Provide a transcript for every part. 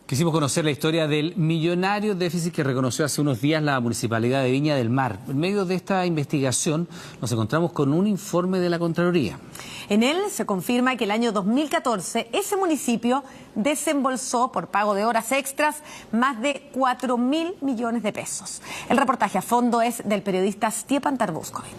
Quisimos conocer la historia del millonario déficit que reconoció hace unos días la Municipalidad de Viña del Mar. En medio de esta investigación nos encontramos con un informe de la Contraloría. En él se confirma que el año 2014 ese municipio desembolsó por pago de horas extras más de 4.000 millones de pesos. El reportaje a fondo es del periodista Stjepan Tarbuskovic.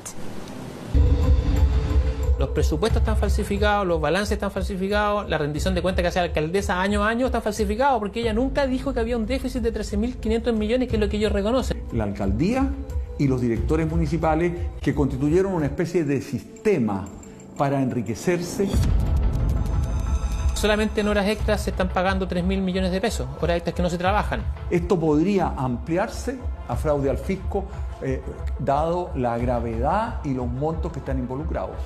Los presupuestos están falsificados, los balances están falsificados, la rendición de cuentas que hace la alcaldesa año a año está falsificado porque ella nunca dijo que había un déficit de 13.500 millones, que es lo que ellos reconocen. La alcaldía y los directores municipales que constituyeron una especie de sistema para enriquecerse. Solamente en horas extras se están pagando 3.000 millones de pesos, horas extras que no se trabajan. Esto podría ampliarse a fraude al fisco, dado la gravedad y los montos que están involucrados.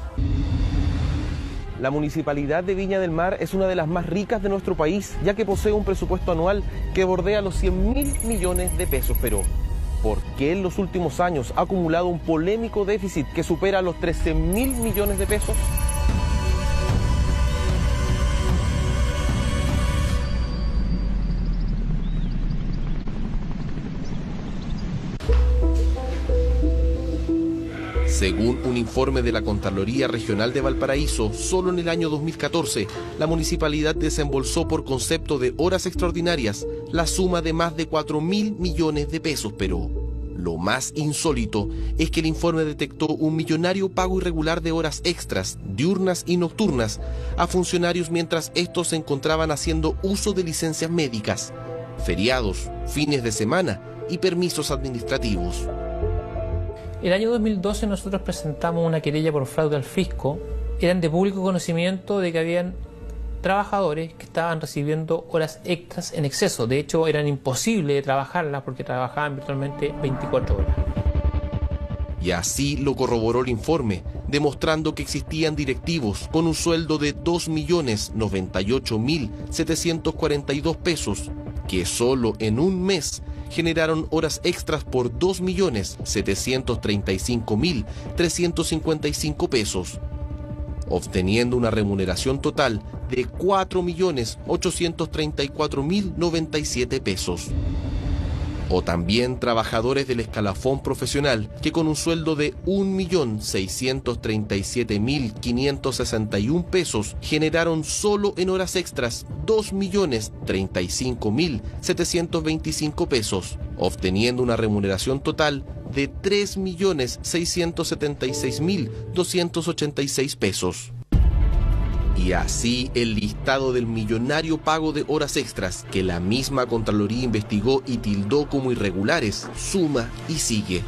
La Municipalidad de Viña del Mar es una de las más ricas de nuestro país, ya que posee un presupuesto anual que bordea los 100.000 millones de pesos. Pero, ¿por qué en los últimos años ha acumulado un polémico déficit que supera los 13.000 millones de pesos? Según un informe de la Contraloría Regional de Valparaíso, solo en el año 2014, la municipalidad desembolsó por concepto de horas extraordinarias la suma de más de 4.000 millones de pesos, pero lo más insólito es que el informe detectó un millonario pago irregular de horas extras, diurnas y nocturnas, a funcionarios mientras estos se encontraban haciendo uso de licencias médicas, feriados, fines de semana y permisos administrativos. El año 2012 nosotros presentamos una querella por fraude al fisco. Eran de público conocimiento de que habían trabajadores que estaban recibiendo horas extras en exceso. De hecho, eran imposibles de trabajarlas porque trabajaban virtualmente 24 horas. Y así lo corroboró el informe, demostrando que existían directivos con un sueldo de 2.098.742 pesos, que solo en un mes generaron horas extras por 2.735.355 pesos, obteniendo una remuneración total de 4.834.097 pesos. O también trabajadores del escalafón profesional que con un sueldo de 1.637.561 pesos generaron solo en horas extras 2.035.725 pesos, obteniendo una remuneración total de 3.676.286 pesos. Y así el listado del millonario pago de horas extras que la misma Contraloría investigó y tildó como irregulares suma y sigue.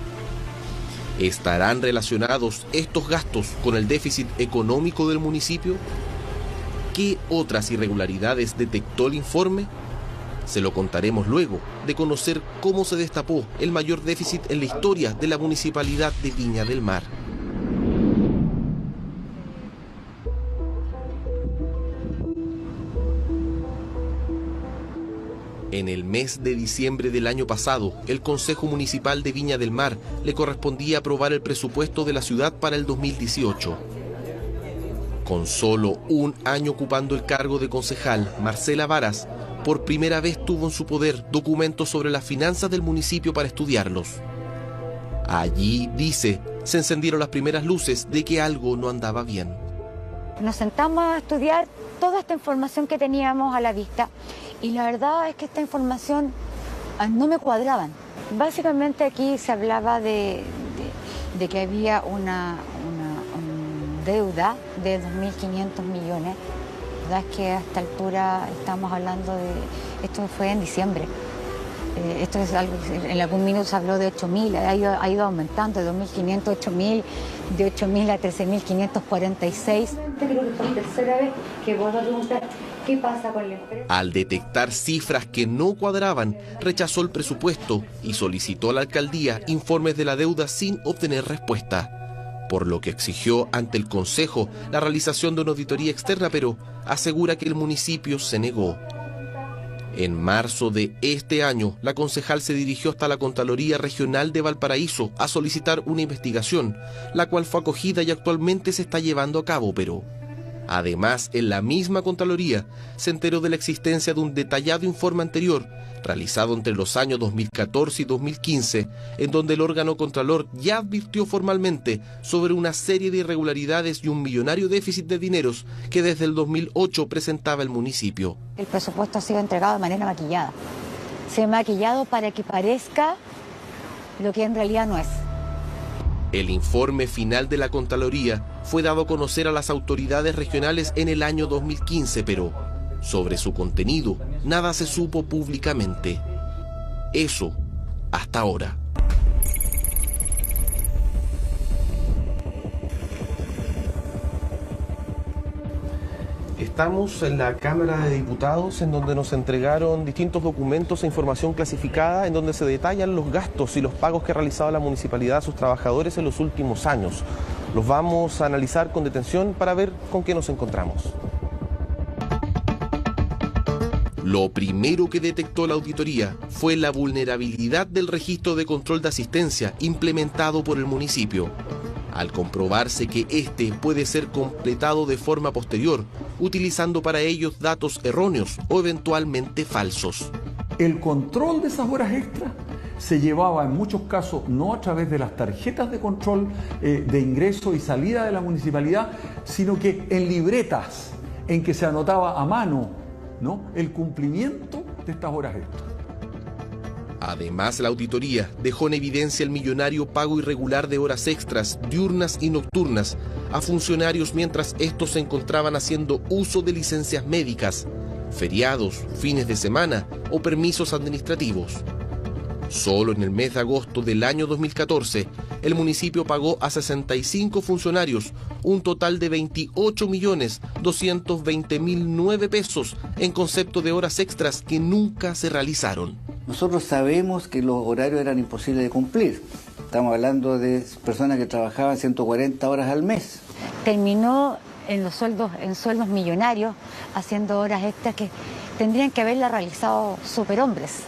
¿Estarán relacionados estos gastos con el déficit económico del municipio? ¿Qué otras irregularidades detectó el informe? Se lo contaremos luego de conocer cómo se destapó el mayor déficit en la historia de la Municipalidad de Viña del Mar. En el mes de diciembre del año pasado, el Consejo Municipal de Viña del Mar le correspondía aprobar el presupuesto de la ciudad para el 2018. Con solo un año ocupando el cargo de concejal, Marcela Varas, por primera vez tuvo en su poder documentos sobre las finanzas del municipio para estudiarlos. Allí, dice, se encendieron las primeras luces de que algo no andaba bien. Nos sentamos a estudiar toda esta información que teníamos a la vista y la verdad es que esta información no me cuadraban. Básicamente aquí se hablaba de que había una deuda de 2.500 millones. La verdad es que a esta altura estamos hablando de... Esto fue en diciembre. Esto es algo, en algún minuto se habló de 8.000, ha ido aumentando de 2.500 a 8.000, de 8.000 a 13.546. Creo que fue la tercera vez que vuelvo a preguntar qué pasa con la empresa. Al detectar cifras que no cuadraban, rechazó el presupuesto y solicitó a la alcaldía informes de la deuda sin obtener respuesta, por lo que exigió ante el Consejo la realización de una auditoría externa, pero asegura que el municipio se negó. En marzo de este año, la concejal se dirigió hasta la Contraloría Regional de Valparaíso a solicitar una investigación, la cual fue acogida y actualmente se está llevando a cabo, pero Además, en la misma Contraloría se enteró de la existencia de un detallado informe anterior, realizado entre los años 2014 y 2015, en donde el órgano Contralor ya advirtió formalmente sobre una serie de irregularidades y un millonario déficit de dineros que desde el 2008 presentaba el municipio. El presupuesto ha sido entregado de manera maquillada. Se ha maquillado para que parezca lo que en realidad no es. El informe final de la Contraloría fue dado a conocer a las autoridades regionales en el año 2015, pero sobre su contenido nada se supo públicamente. Eso hasta ahora. Estamos en la Cámara de Diputados, en donde nos entregaron distintos documentos e información clasificada, en donde se detallan los gastos y los pagos que ha realizado la municipalidad a sus trabajadores en los últimos años. Los vamos a analizar con detención para ver con qué nos encontramos. Lo primero que detectó la auditoría fue la vulnerabilidad del registro de control de asistencia implementado por el municipio, al comprobarse que este puede ser completado de forma posterior, utilizando para ellos datos erróneos o eventualmente falsos. El control de esas horas extras se llevaba en muchos casos no a través de las tarjetas de control de ingreso y salida de la municipalidad, sino que en libretas en que se anotaba a mano, ¿no?, el cumplimiento de estas horas extras. Además, la auditoría dejó en evidencia el millonario pago irregular de horas extras, diurnas y nocturnas, a funcionarios mientras estos se encontraban haciendo uso de licencias médicas, feriados, fines de semana o permisos administrativos. Solo en el mes de agosto del año 2014, el municipio pagó a 65 funcionarios un total de 28.220.009 pesos en concepto de horas extras que nunca se realizaron. Nosotros sabemos que los horarios eran imposibles de cumplir. Estamos hablando de personas que trabajaban 140 horas al mes. Terminó en sueldos millonarios, haciendo horas extras que tendrían que haberla realizado superhombres.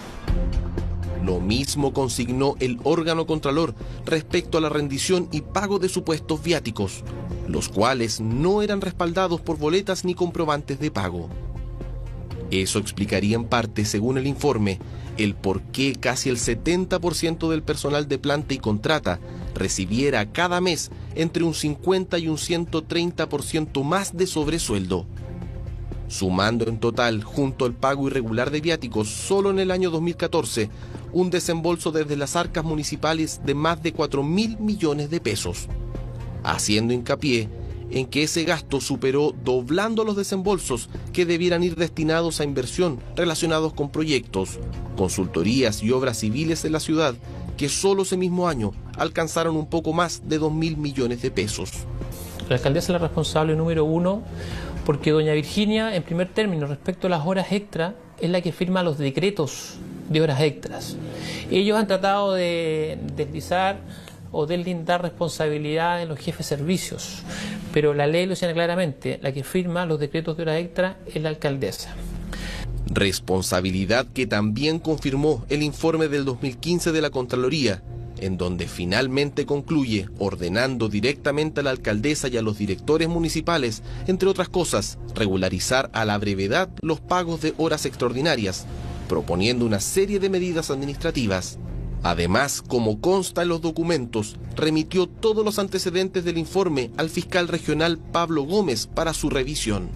Lo mismo consignó el órgano Contralor respecto a la rendición y pago de supuestos viáticos, los cuales no eran respaldados por boletas ni comprobantes de pago. Eso explicaría en parte, según el informe, el por qué casi el 70% del personal de planta y contrata recibiera cada mes entre un 50 y un 130% más de sobresueldo. Sumando en total, junto al pago irregular de viáticos, solo en el año 2014, un desembolso desde las arcas municipales de más de 4.000 millones de pesos, haciendo hincapié en que ese gasto superó doblando los desembolsos que debieran ir destinados a inversión relacionados con proyectos, consultorías y obras civiles en la ciudad, que solo ese mismo año alcanzaron un poco más de 2.000 millones de pesos. La alcaldesa es la responsable número uno, porque doña Virginia, en primer término, respecto a las horas extras, es la que firma los decretos de horas extras. Ellos han tratado de deslizar o deslindar responsabilidad en los jefes de servicios, pero la ley lo señala claramente, la que firma los decretos de horas extras es la alcaldesa. Responsabilidad que también confirmó el informe del 2015 de la Contraloría, en donde finalmente concluye ordenando directamente a la alcaldesa y a los directores municipales, entre otras cosas, regularizar a la brevedad los pagos de horas extraordinarias, proponiendo una serie de medidas administrativas. Además, como consta en los documentos, remitió todos los antecedentes del informe al fiscal regional Pablo Gómez para su revisión.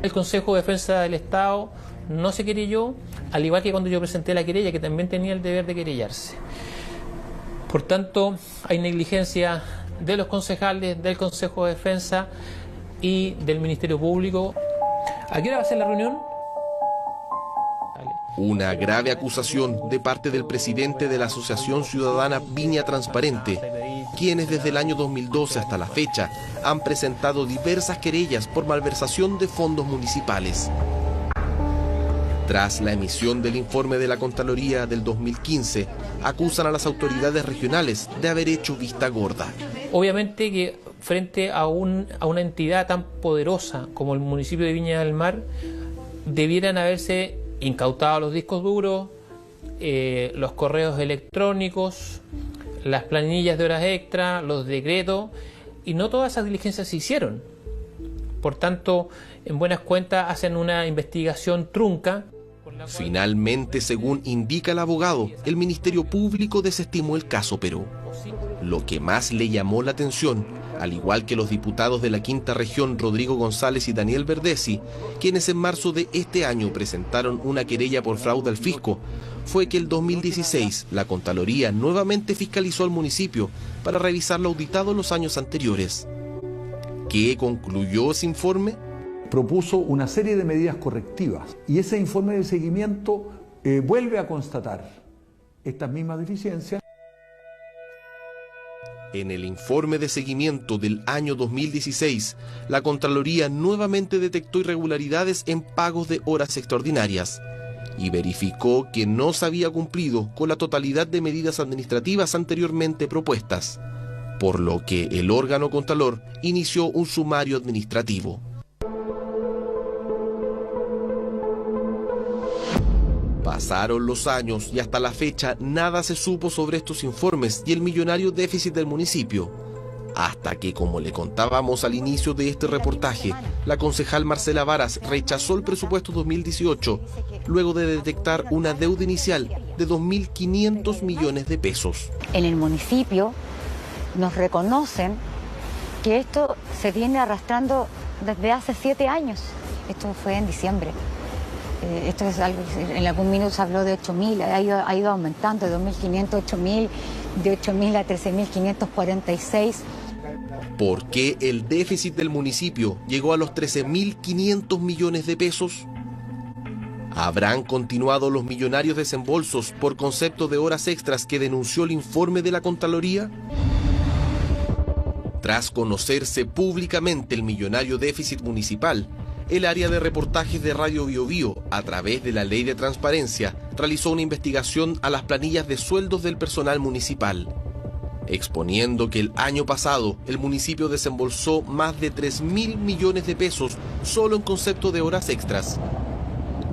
El Consejo de Defensa del Estado no se querelló, al igual que cuando yo presenté la querella, que también tenía el deber de querellarse. Por tanto, hay negligencia de los concejales, del Consejo de Defensa y del Ministerio Público. ¿A qué hora va a ser la reunión? Una grave acusación de parte del presidente de la Asociación Ciudadana Viña Transparente, quienes desde el año 2012 hasta la fecha han presentado diversas querellas por malversación de fondos municipales. Tras la emisión del informe de la Contraloría del 2015, acusan a las autoridades regionales de haber hecho vista gorda. Obviamente que frente a una entidad tan poderosa como el municipio de Viña del Mar, debieran haberse incautado los discos duros, los correos electrónicos, las planillas de horas extra, los decretos, y no todas esas diligencias se hicieron. Por tanto, en buenas cuentas hacen una investigación trunca. Finalmente, según indica el abogado, el Ministerio Público desestimó el caso, pero lo que más le llamó la atención, al igual que los diputados de la Quinta Región Rodrigo González y Daniel Verdesi, quienes en marzo de este año presentaron una querella por fraude al fisco, fue que el 2016 la Contraloría nuevamente fiscalizó al municipio para revisar lo auditado en los años anteriores. ¿Qué concluyó ese informe? Propuso una serie de medidas correctivas y ese informe de seguimiento vuelve a constatar estas mismas deficiencias. En el informe de seguimiento del año 2016, la Contraloría nuevamente detectó irregularidades en pagos de horas extraordinarias y verificó que no se había cumplido con la totalidad de medidas administrativas anteriormente propuestas, por lo que el órgano contralor inició un sumario administrativo. Pasaron los años y hasta la fecha nada se supo sobre estos informes y el millonario déficit del municipio, hasta que, como le contábamos al inicio de este reportaje, la concejal Marcela Varas rechazó el presupuesto 2018 luego de detectar una deuda inicial de 2.500 millones de pesos. En el municipio nos reconocen que esto se viene arrastrando desde hace 7 años. Esto fue en diciembre. Esto es algo, en algún minuto se habló de 8.000, ha ido aumentando de 2.500 a 8.000, de 8.000 a 13.546. ¿Por qué el déficit del municipio llegó a los 13.500 millones de pesos? ¿Habrán continuado los millonarios desembolsos por concepto de horas extras que denunció el informe de la Contraloría? Tras conocerse públicamente el millonario déficit municipal, el área de reportajes de Radio Biobío, a través de la Ley de Transparencia, realizó una investigación a las planillas de sueldos del personal municipal, exponiendo que el año pasado el municipio desembolsó más de 3.000 millones de pesos solo en concepto de horas extras.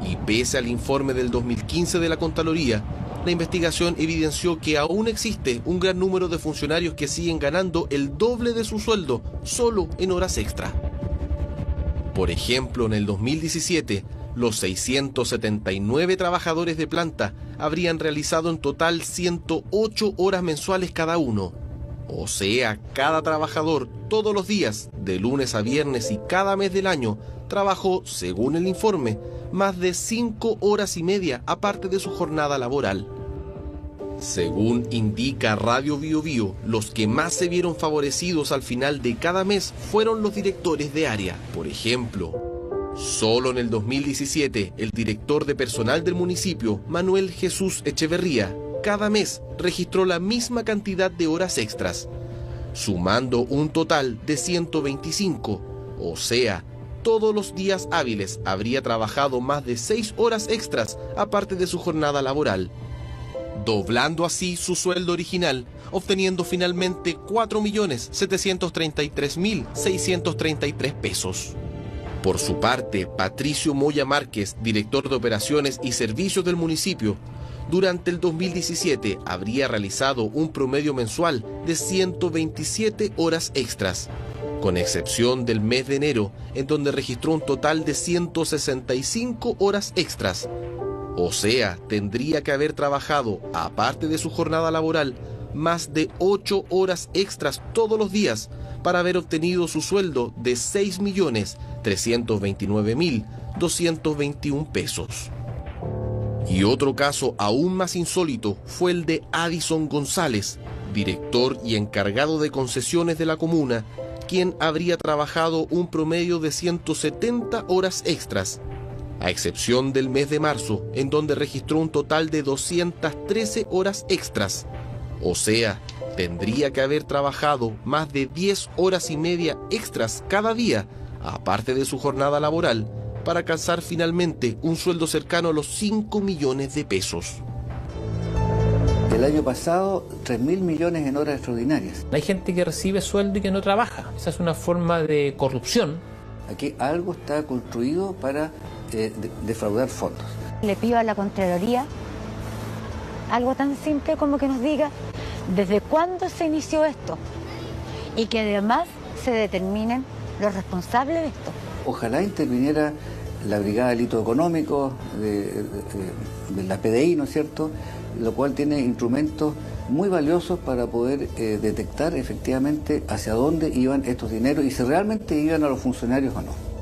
Y pese al informe del 2015 de la Contraloría, la investigación evidenció que aún existe un gran número de funcionarios que siguen ganando el doble de su sueldo solo en horas extra. Por ejemplo, en el 2017, los 679 trabajadores de planta habrían realizado en total 108 horas mensuales cada uno. O sea, cada trabajador, todos los días, de lunes a viernes y cada mes del año, trabajó, según el informe, más de 5 horas y media aparte de su jornada laboral. Según indica Radio Biobío, los que más se vieron favorecidos al final de cada mes fueron los directores de área. Por ejemplo, solo en el 2017, el director de personal del municipio, Manuel Jesús Echeverría, cada mes registró la misma cantidad de horas extras, sumando un total de 125, o sea, todos los días hábiles habría trabajado más de 6 horas extras aparte de su jornada laboral, doblando así su sueldo original, obteniendo finalmente 4.733.633 pesos. Por su parte, Patricio Moya Márquez, director de Operaciones y Servicios del municipio, durante el 2017 habría realizado un promedio mensual de 127 horas extras, con excepción del mes de enero, en donde registró un total de 165 horas extras. O sea, tendría que haber trabajado, aparte de su jornada laboral, más de 8 horas extras todos los días para haber obtenido su sueldo de 6.329.221 pesos. Y otro caso aún más insólito fue el de Addison González, director y encargado de concesiones de la comuna, quien habría trabajado un promedio de 170 horas extras, a excepción del mes de marzo, en donde registró un total de 213 horas extras. O sea, tendría que haber trabajado más de 10 horas y media extras cada día, aparte de su jornada laboral, para alcanzar finalmente un sueldo cercano a los 5 millones de pesos. El año pasado, 3.000 millones en horas extraordinarias. Hay gente que recibe sueldo y que no trabaja. Esa es una forma de corrupción. Aquí algo está construido para defraudar fondos. Le pido a la Contraloría algo tan simple como que nos diga desde cuándo se inició esto y que además se determinen los responsables de esto. ojalá interviniera la Brigada de Delitos Económicos, de la PDI, ¿no es cierto?, lo cual tiene instrumentos muy valiosos para poder detectar efectivamente hacia dónde iban estos dineros y si realmente iban a los funcionarios o no.